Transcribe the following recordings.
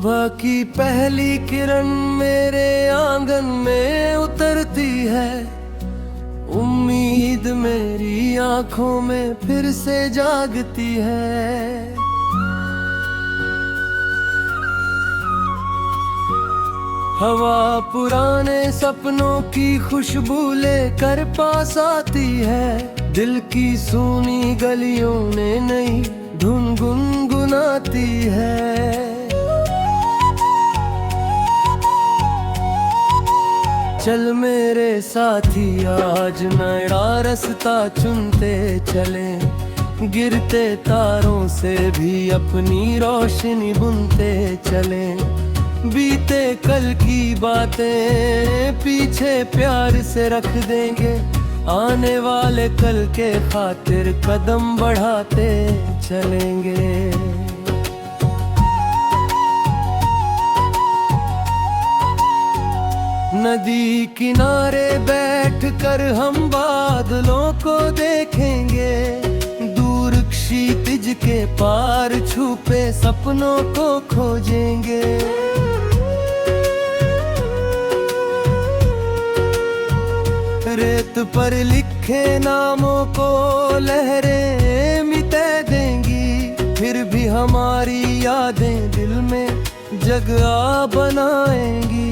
सुबह की पहली किरण मेरे आंगन में उतरती है। उम्मीद मेरी आंखों में फिर से जागती है। हवा पुराने सपनों की खुशबू लेकर पास आती है। दिल की सूनी गलियों ने नई धुन गुनगुनाती है। चल मेरे साथी आज नया रास्ता चुनते चले। गिरते तारों से भी अपनी रोशनी बुनते चले। बीते कल की बातें पीछे प्यार से रख देंगे। आने वाले कल के खातिर कदम बढ़ाते चलेंगे। नदी किनारे बैठकर हम बादलों को देखेंगे। दूर क्षितिज के पार छुपे सपनों को खोजेंगे। रेत पर लिखे नामों को लहरें मिटा देंगी। फिर भी हमारी यादें दिल में जगह बनाएंगी।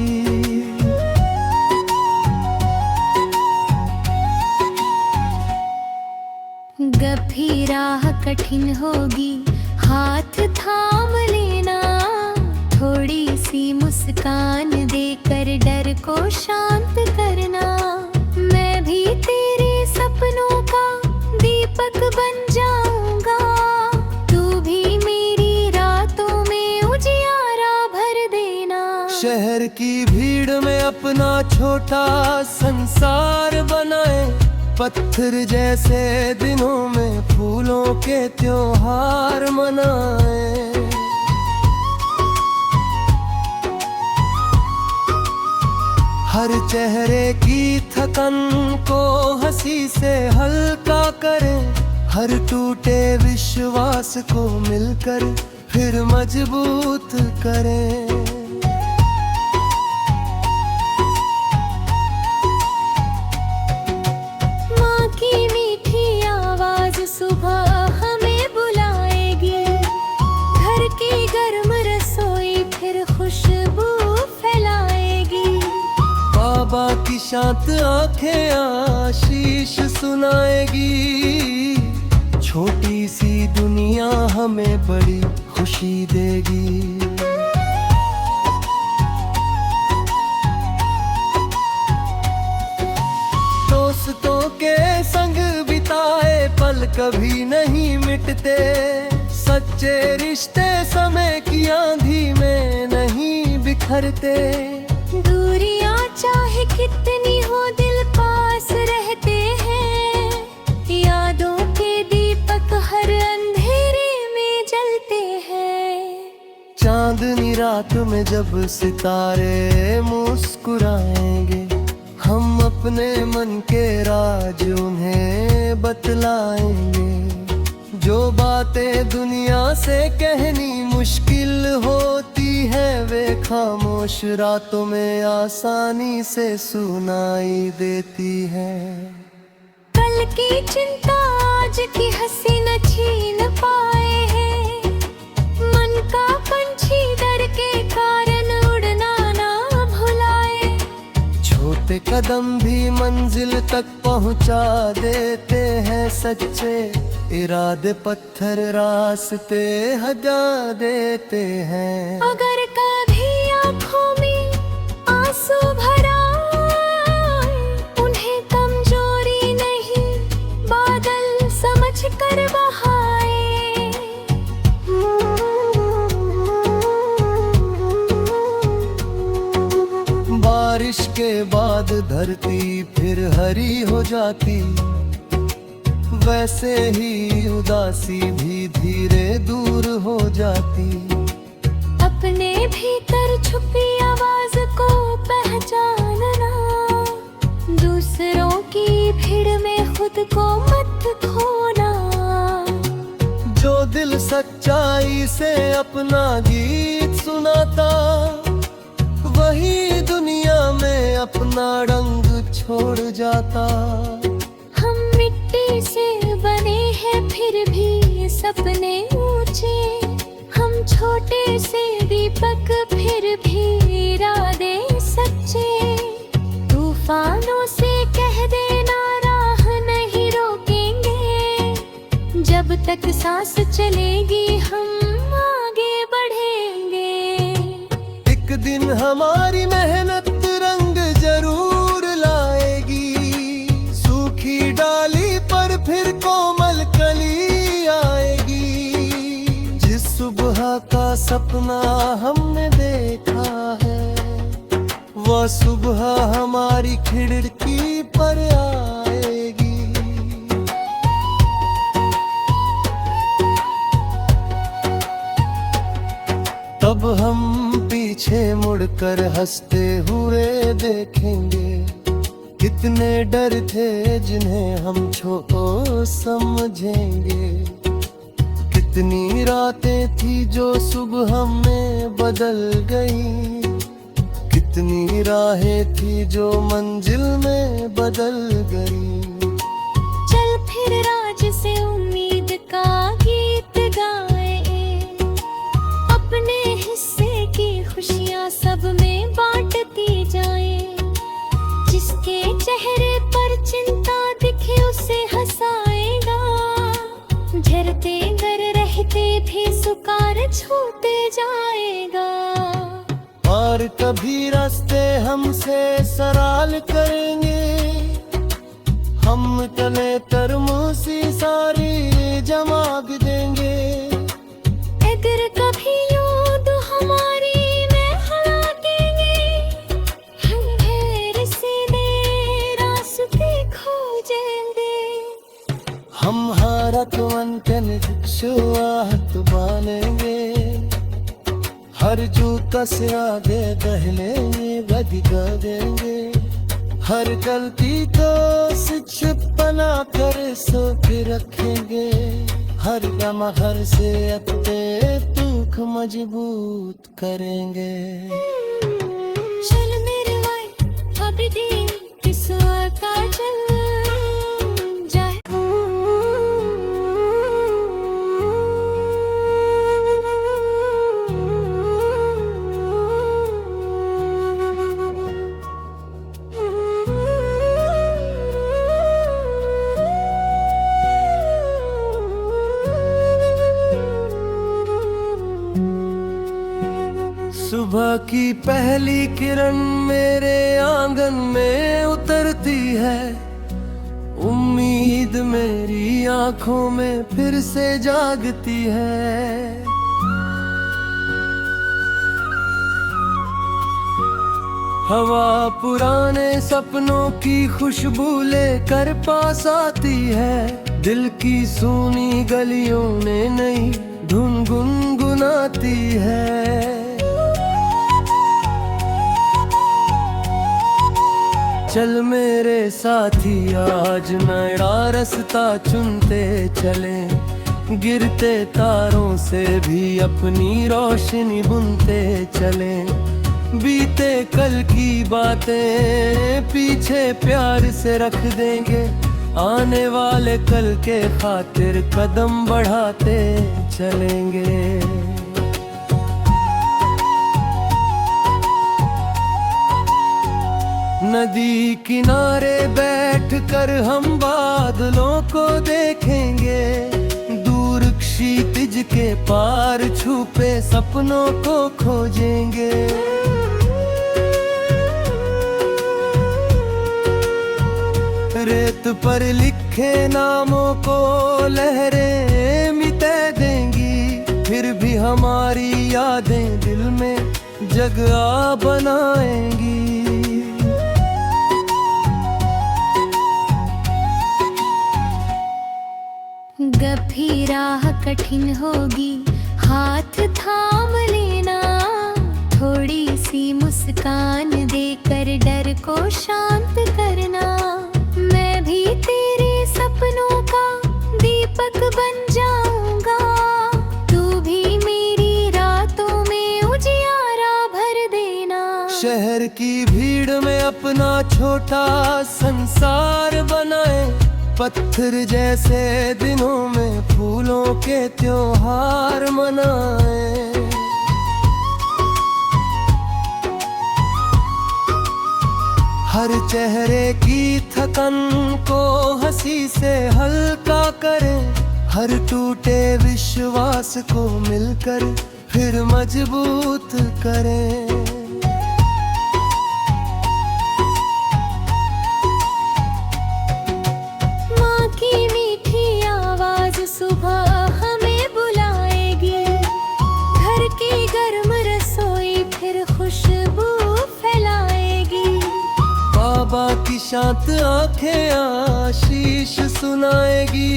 कभी राह कठिन होगी, हाथ थाम लेना। थोड़ी सी मुस्कान देकर डर को शांत करना। मैं भी तेरे सपनों का दीपक बन जाऊंगा। तू भी मेरी रातों में उजियारा भर देना। शहर की भीड़ में अपना छोटा संसार बनाए। पत्थर जैसे दिनों में फूलों के त्योहार मनाए। हर चेहरे की थकन को हंसी से हल्का करें। हर टूटे विश्वास को मिलकर फिर मजबूत करें। सुबह हमें बुलाएगी। घर की गर्म रसोई फिर खुशबू फैलाएगी। बाबा की शांत आंखें आशीष सुनाएगी। छोटी सी दुनिया हमें बड़ी खुशी देगी। दोस्तों के संग बिताए पल कभी नहीं मिटते। सच्चे रिश्ते समय की आंधी में नहीं बिखरते। दूरियां चाहे कितनी हो दिल पास रहते हैं। यादों के दीपक हर अंधेरे में जलते हैं। चांदनी रात में जब सितारे मुस्कुराएंगे। हम अपने मन के राज उन्हें बतलाएंगे। जो बातें दुनिया से कहनी मुश्किल होती है, वे खामोश रातों में आसानी से सुनाई देती है। कल की चिंता आज की हंसी न छीन पाए हैं। मन का पंछी डर के कारण उड़ना ना भुलाए। छोटे कदम भी मंजिल तक पहुंचा देते हैं। सच्चे इरादे पत्थर रास्ते हटा देते हैं। अगर कभी आँखों में आंसू भर आए, उन्हें कमजोरी नहीं बादल समझ कर बहाए। बारिश के बाद धरती फिर हरी हो जाती। वैसे ही उदासी भी धीरे दूर हो जाती। अपने भीतर छुपी आवाज को पहचानना। दूसरों की भीड़ में खुद को मत खोना। जो दिल सच्चाई से अपना गीत सुनाता, वही दुनिया में अपना रंग छोड़ जाता। हम मिट्टी से बने हैं फिर भी सपने ऊंचे, हम छोटे से दीपक फिर भी इरादे सच्चे। तूफानों से कह देना राह नहीं रोकेंगे, जब तक सांस चलेगी हम आगे बढ़ेंगे। एक दिन हमारी मेहनत रंग जरूर लाएगी, सूखी डाली पर फिर कोमल कली आएगी। जिस सुबह का सपना हमने देखा है, वह सुबह हमारी खिड़की पर आएगी। तब हम पीछे मुड़कर हंसते हुए देखेंगे, कितने डर थे जिन्हें हम छोटो समझेंगे। कितनी रातें थी जो सुबह में बदल गई, कितनी राहें थी जो मंजिल में बदल गई। चल फिर राज से उम्मीद का गीत गाए, अपने हिस्से की खुशियाँ सब में बांटती जाए। जिसके चेहरे पर चिंता दिखे उसे हंसाएगा, झरते गर रहते भी सुकार छूते जाएगा। और कभी रास्ते हमसे सवाल करेंगे, हम तले तरमुसी सारी जमाग देंगे। अगर कभी याद हमारी में हलाकेंगे, हम ढेर सीधे रास्ते खोजेंगे। हम हारत वंतन शुरुआत बानेंगे, हर जूता से आगे दहलेंगे बदिगा देंगे। हर गलती को शिक्षा बना कर सोच रखेंगे, हर गम हर से अपने दुख मजबूत करेंगे। चल मेरे भाई अभी दिन किस का चल जाए। सुबह की पहली किरण मेरे आंगन में उतरती है, उम्मीद मेरी आंखों में फिर से जागती है। हवा पुराने सपनों की खुशबू लेकर पास आती है, दिल की सूनी गलियों में नई धुन गुनगुनाती है। चल मेरे साथी आज नया रास्ता चुनते चले, गिरते तारों से भी अपनी रोशनी बुनते चले। बीते कल की बातें पीछे प्यार से रख देंगे, आने वाले कल के खातिर कदम बढ़ाते चलेंगे। नदी किनारे बैठकर हम बादलों को देखेंगे, दूर क्षितिज के पार छुपे सपनों को खोजेंगे। रेत पर लिखे नामों को लहरें मिटा देंगी, फिर भी हमारी यादें दिल में जगह बनाएंगी। कभी राह कठिन होगी हाथ थाम लेना, थोड़ी सी मुस्कान देकर डर को शांत करना। मैं भी तेरे सपनों का दीपक बन जाऊंगा, तू भी मेरी रातों में उजियारा छोटा संसार बनाए, पत्थर जैसे दिनों में फूलों के त्योहार मनाए। हर चेहरे की थकन को हंसी से हल्का करें, हर टूटे विश्वास को मिलकर फिर मजबूत करें। माँ की मीठी आवाज सुबह हमें बुलाएगी, घर की गर्म रसोई फिर खुशबू फैलाएगी। बाबा की शांत आंखें आशीष सुनाएगी,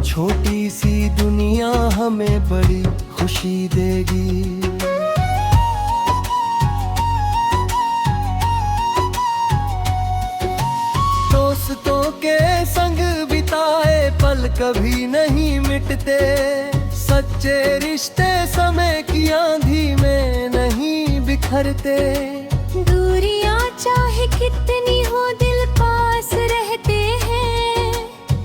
छोटी सी दुनिया हमें बड़ी खुशी देगी। दोस्तों के संग बिताए पल कभी नहीं मिटते, सच्चे रिश्ते समय की आंधी में नहीं बिखरते। दूरियां चाहे कितनी हो दिल पास रहते हैं,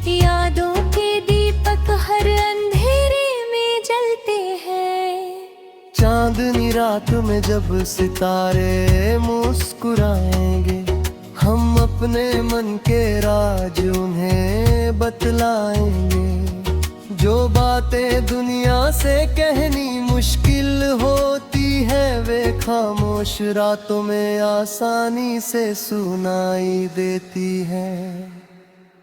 यादों के दीपक हर अंधेरे में जलते हैं। चांदनी रात में जब सितारे मुस्कुराएंगे, हम अपने मन के राज उन्हें बतलाएंगे। जो बातें दुनिया से कहनी मुश्किल होती है, वे खामोश रातों में आसानी से सुनाई देती है।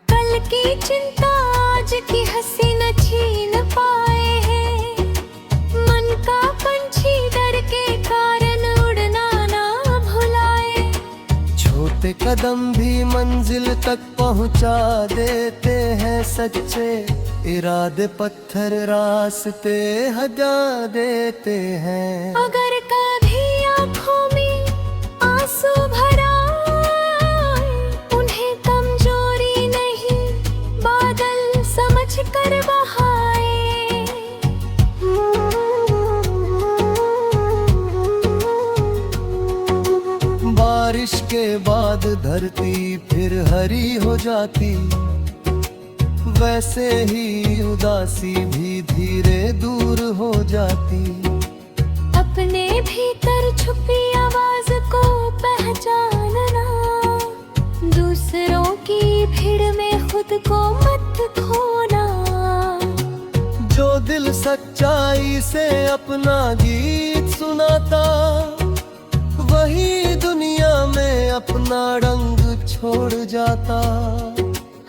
कल की चिंता आज की हंसी न छीन पाए हैं, मन का पंछी डर के कारण उड़ना ना भुलाए। छोटे कदम भी मंजिल तक पहुंचा देते हैं, सच्चे इरादे पत्थर रास्ते हटा देते हैं। अगर कभी आँखों में आंसू भर आए, उन्हें कमजोरी नहीं बादल समझ कर बहाए। बारिश के बाद धरती फिर हरी हो जाती, वैसे ही उदासी भी धीरे दूर हो जाती। अपने भीतर छुपी आवाज को पहचानना, दूसरों की भीड़ में खुद को मत खोना। जो दिल सच्चाई से अपना गीत सुनाता, वही दुनिया में अपना रंग छोड़ जाता।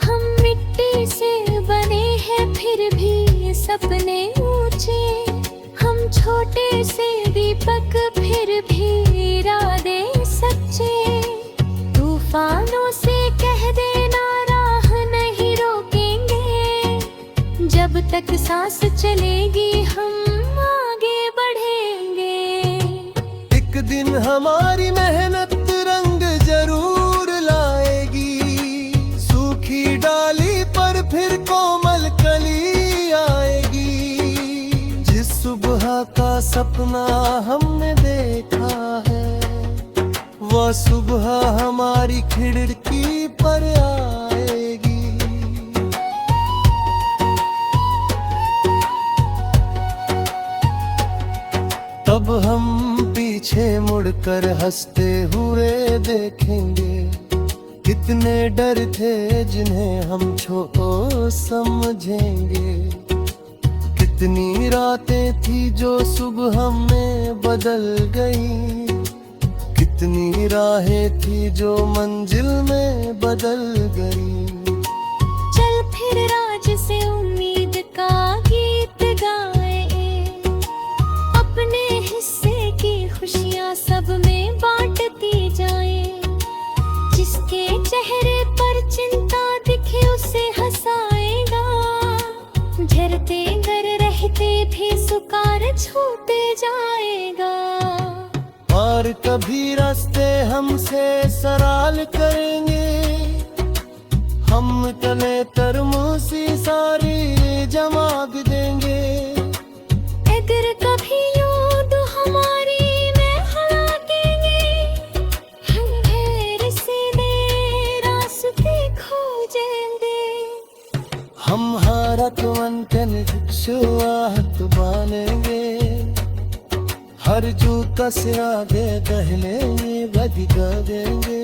हम मिट्टी से बने हैं फिर भी सपने ऊंचे, हम छोटे से दीपक फिर भी इरादे सच्चे। तूफानों से कह देना राह नहीं रोकेंगे, जब तक सांस चलेगी हम आगे बढ़ेंगे। एक दिन हमारी मेहनत रंग जरूर लाएगी, सूखी डाली पर फिर कोमल कली आएगी। जिस सुबह का सपना हमने देखा है, वह सुबह हमारी खिड़की पर आएगी। तब हम पीछे मुड़कर हंसते हुए देखेंगे, कितने डर थे जिन्हें हम छोड़ो समझेंगे। कितनी रातें थी जो सुबह में बदल गई, कितनी राहें थी जो मंजिल में बदल गई। चल फिर राज से उम्मीद का गीत गाए, अपने हिस्से की खुशियाँ सब में बांटती जाए। जिसके चेहरे पर चिंता दिखे उसे हंसाएगा, झरते गर रहते भी सुकार छूते जाएगा। और कभी रास्ते हमसे सवाल करेंगे, हम तले तरमुसी सारी जमाग देंगे। अगर कभी याद हमारी में हलाकेंगे, हम ढेर हम हारतवंतन शुरुआत बानेंगे हर जूता से आगे पहले बदिका देंगे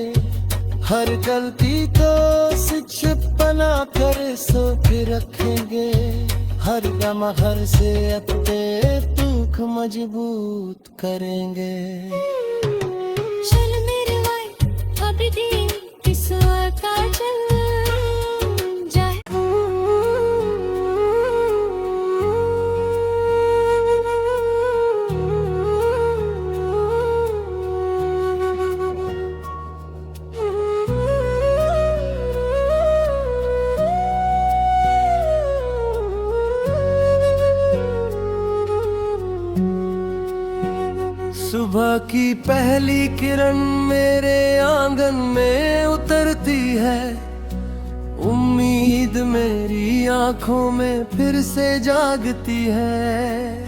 हर गलती को शिक्षक बना कर सोच रखेंगे हर गम हर से अपने दुख मजबूत करेंगे चल मेरे भाई अभी दी इस का चल जाए सुबह की पहली किरण मेरे आंगन में उतरती है उम्मीद मेरी आंखों में फिर से जागती है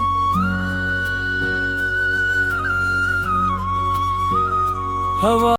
हवा